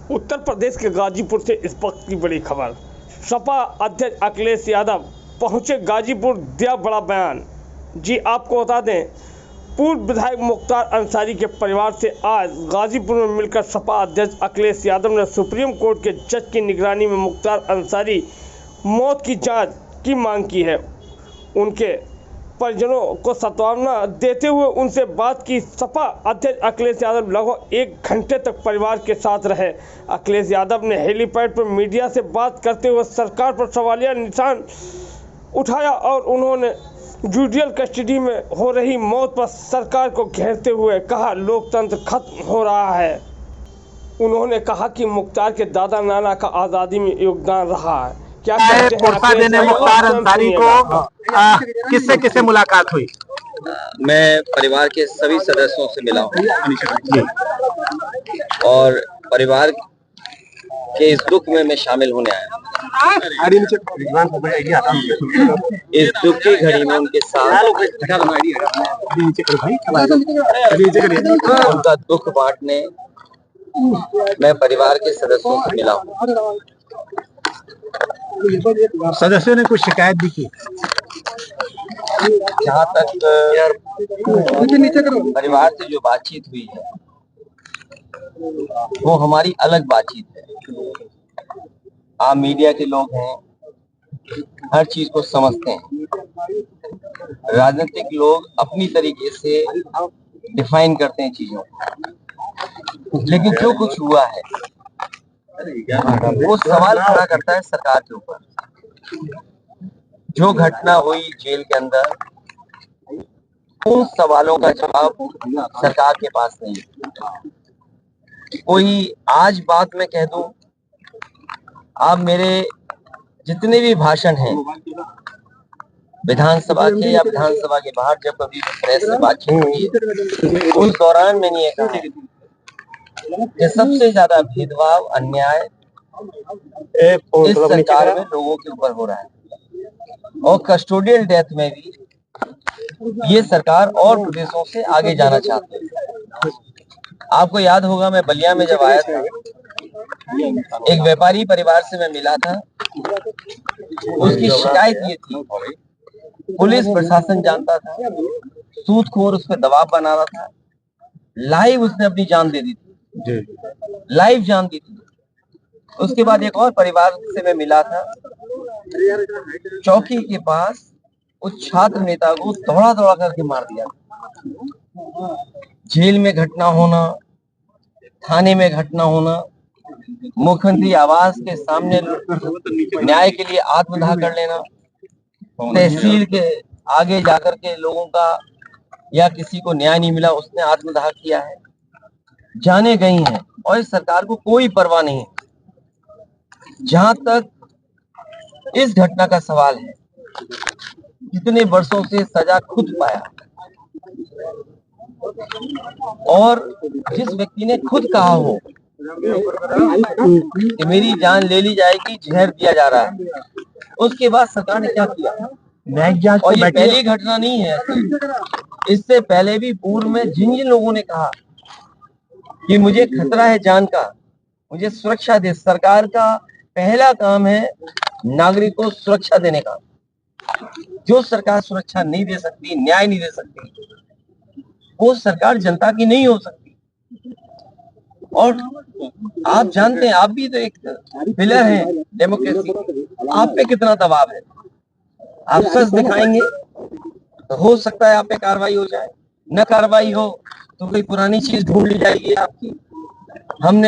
उत्तर प्रदेश के गाजीपुर से इस वक्त की बड़ी खबर। सपा अध्यक्ष अखिलेश यादव पहुंचे गाजीपुर, दिया बड़ा बयान। जी आपको बता दें, पूर्व विधायक मुख्तार अंसारी के परिवार से आज गाजीपुर में मिलकर सपा अध्यक्ष अखिलेश यादव ने सुप्रीम कोर्ट के जज की निगरानी में मुख्तार अंसारी मौत की जांच की मांग की है। उनके परिजनों को सांत्वना देते हुए उनसे बात की। सपा अध्यक्ष अखिलेश यादव लगभग 1 घंटे तक परिवार के साथ रहे। अखिलेश यादव ने हेलीपैड पर मीडिया से बात करते हुए सरकार पर सवालिया निशान उठाया और उन्होंने जुडिशियल कस्टडी में हो रही मौत पर सरकार को घेरते हुए कहा, लोकतंत्र खत्म हो रहा है। उन्होंने कहा कि मुख्तार के दादा नाना का आज़ादी में योगदान रहा है। क्या कोर्सा देने मुख्तार अंसारी को किससे किससे मुलाकात हुई? मैं परिवार के सभी सदस्यों से मिला हूँ और परिवार के इस दुख में मैं शामिल होने आया। इस दुख की घड़ी में उनके साथ उनका दुख बांटने मैं परिवार के सदस्यों से मिला हूँ। सदस्यों ने कुछ शिकायत भी की। जहाँ तक परिवार से जो बातचीत हुई है वो हमारी अलग बातचीत है। आप मीडिया के लोग हैं, हर चीज को समझते हैं। राजनीतिक लोग अपनी तरीके से डिफाइन करते हैं चीजों को, लेकिन जो कुछ हुआ है वो सवाल खड़ा करता है सरकार के ऊपर। जो घटना हुई जेल के अंदर, उन सवालों का जवाब सरकार के पास नहीं है। कोई आज बात मैं कह दूं, आप मेरे जितने भी भाषण हैं विधानसभा के या विधानसभा के बाहर जब कभी प्रेस से बातचीत हुई है, उस दौरान मैंने ये कहा कि सबसे ज्यादा भेदभाव, अन्याय इस सरकार में लोगों के ऊपर हो रहा है और कस्टोडियल डेथ में भी ये सरकार और प्रदेशों से आगे जाना चाहती है। आपको याद होगा, मैं बलिया में जब आया था, एक व्यापारी परिवार से मैं मिला था। उसकी शिकायत ये थी, पुलिस प्रशासन जानता था, सूदखोर उस पर दबाव बना रहा था। लाइव उसने अपनी जान दे दी थी, लाइव जान दी थी। उसके बाद एक और परिवार से मैं मिला था, चौकी के पास उस छात्र नेता को दौड़ा दौड़ा करके मार दिया। जेल में घटना होना, थाने में घटना होना, मुख्यमंत्री आवास के सामने न्याय के लिए आत्मदाह कर लेना, तहसील के आगे जाकर के लोगों का या किसी को न्याय नहीं मिला, उसने आत्मदाह किया है। जाने गई हैं और इस सरकार को कोई परवाह नहीं है। जहां तक इस घटना का सवाल है, कितने वर्षों से सजा खुद पाया और जिस व्यक्ति ने खुद कहा हो कि मेरी जान ले ली जाएगी, जहर दिया जा रहा है, उसके बाद सरकार ने क्या किया? और ये पहली घटना नहीं है, इससे पहले भी पूर्व में जिन जिन लोगों ने कहा कि मुझे खतरा है जान का, मुझे सुरक्षा दे, सरकार का पहला काम है नागरिक को सुरक्षा देने का। जो सरकार सुरक्षा नहीं दे सकती, न्याय नहीं दे सकती, वो सरकार जनता की नहीं हो सकती। और आप जानते हैं, आप भी तो एक पिलर हैं डेमोक्रेसी, आप पे कितना दबाव है। आप सच दिखाएंगे तो हो सकता है आप पे कार्रवाई हो जाए, न कार्रवाई हो तो कोई पुरानी चीज ढूंढ ली जाएगी आपकी।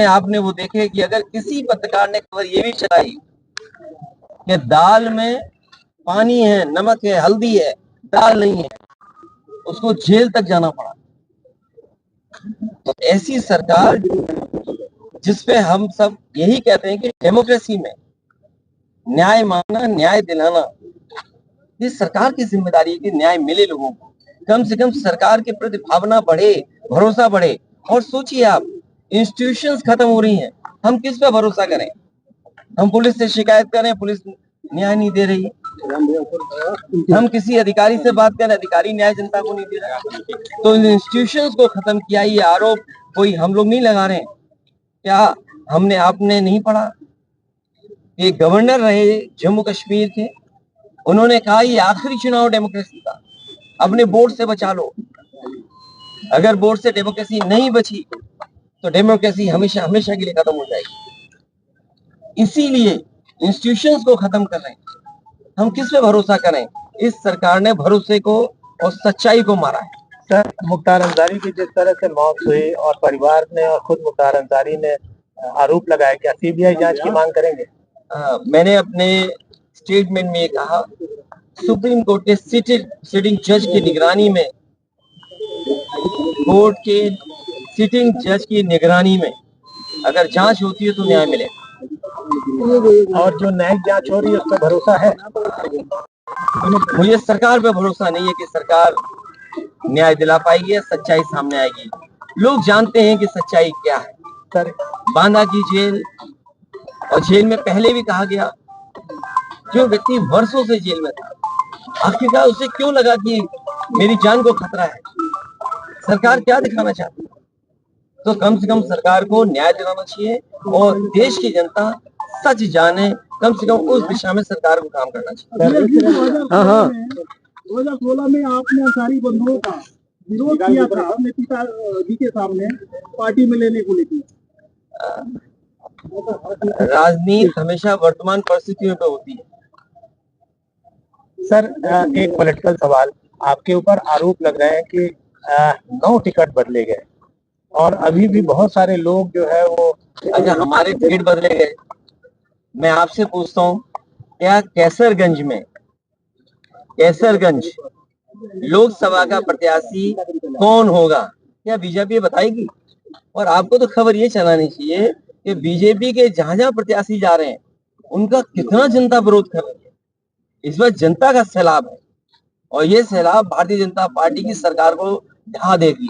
आपने वो देखे कि अगर किसी पत्रकार ने खबर ये भी चलाई कि दाल में पानी है, नमक है, हल्दी है, दाल नहीं है, उसको जेल तक जाना पड़ा। तो ऐसी सरकार जिसपे हम सब यही कहते हैं कि डेमोक्रेसी में न्याय मांगना, न्याय दिलाना, ये सरकार की जिम्मेदारी है कि न्याय मिले लोगों को। कम से कम सरकार के प्रति भावना बढ़े, भरोसा बढ़े। और सोचिए आप, इंस्टीट्यूशंस खत्म हो रही हैं, हम किस पे भरोसा करें? हम पुलिस से शिकायत करें, पुलिस न्याय नहीं दे रही। हम किसी अधिकारी से बात करें, अधिकारी न्याय जनता को नहीं दे रहा। तो इन इंस्टीट्यूशंस को खत्म किया, ये आरोप कोई हम लोग नहीं लगा रहे हैं। क्या हमने आपने नहीं पढ़ा? ये गवर्नर रहे जम्मू कश्मीर के, उन्होंने कहा ये आखिरी चुनाव डेमोक्रेसी का, अपने वोट से बचा लो। अगर वोट से डेमोक्रेसी नहीं बची तो डेमोक्रेसी हमेशा हमेशा के लिए खत्म हो जाएगी। इसीलिए इंस्टीट्यूशंस को खत्म कर रहे हैं। हम किस पे भरोसा करें? इस सरकार ने भरोसे को और सच्चाई को मारा है। सर, मुख्तार अंसारी की जिस तरह से मौत हुई और परिवार ने और खुद मुख्तार अंसारी ने आरोप लगाया, क्या सीबीआई जांच की मांग करेंगे? मैंने अपने स्टेटमेंट में कहा, सुप्रीम कोर्ट के सिटिंग जज की निगरानी में, कोर्ट के सिटिंग जज की निगरानी में अगर जांच होती है तो न्याय मिलेगा। और जो न्यायिक जांच हो रही है उस पर भरोसा है? मुझे सरकार पे भरोसा नहीं है कि सरकार न्याय दिला पाएगी या सच्चाई सामने आएगी। लोग जानते हैं कि सच्चाई क्या है। सर, बांदा की जेल और जेल में पहले भी कहा गया, जो व्यक्ति वर्षों से जेल में था, आखिरकार उसे क्यों लगा कि मेरी जान को खतरा है? सरकार क्या दिखाना चाहती है? तो कम से कम सरकार को न्याय दिलाना चाहिए और देश की जनता सच जाने, कम से कम उस दिशा में सरकार को काम करना चाहिए। 2016 में आपने अंसारी बंधुओं का विरोध किया था अपने पिताजी के सामने पार्टी में लेने को लेकर। राजनीति हमेशा वर्तमान परिस्थितियों पे होती है। सर, एक पॉलिटिकल सवाल, आपके ऊपर आरोप लग रहे हैं कि 9 टिकट बदले गए और अभी भी बहुत सारे लोग जो है वो। अच्छा, हमारे टिकट बदले गए? मैं आपसे पूछता हूँ, क्या कैसरगंज लोकसभा का प्रत्याशी कौन होगा? क्या बीजेपी बताएगी? और आपको तो खबर ये चलानी चाहिए कि बीजेपी के जहां जहां प्रत्याशी जा रहे हैं उनका कितना जनता विरोध कर रही है। इस बार जनता का सैलाब है और ये सैलाब भारतीय जनता पार्टी की सरकार को ढा देगी।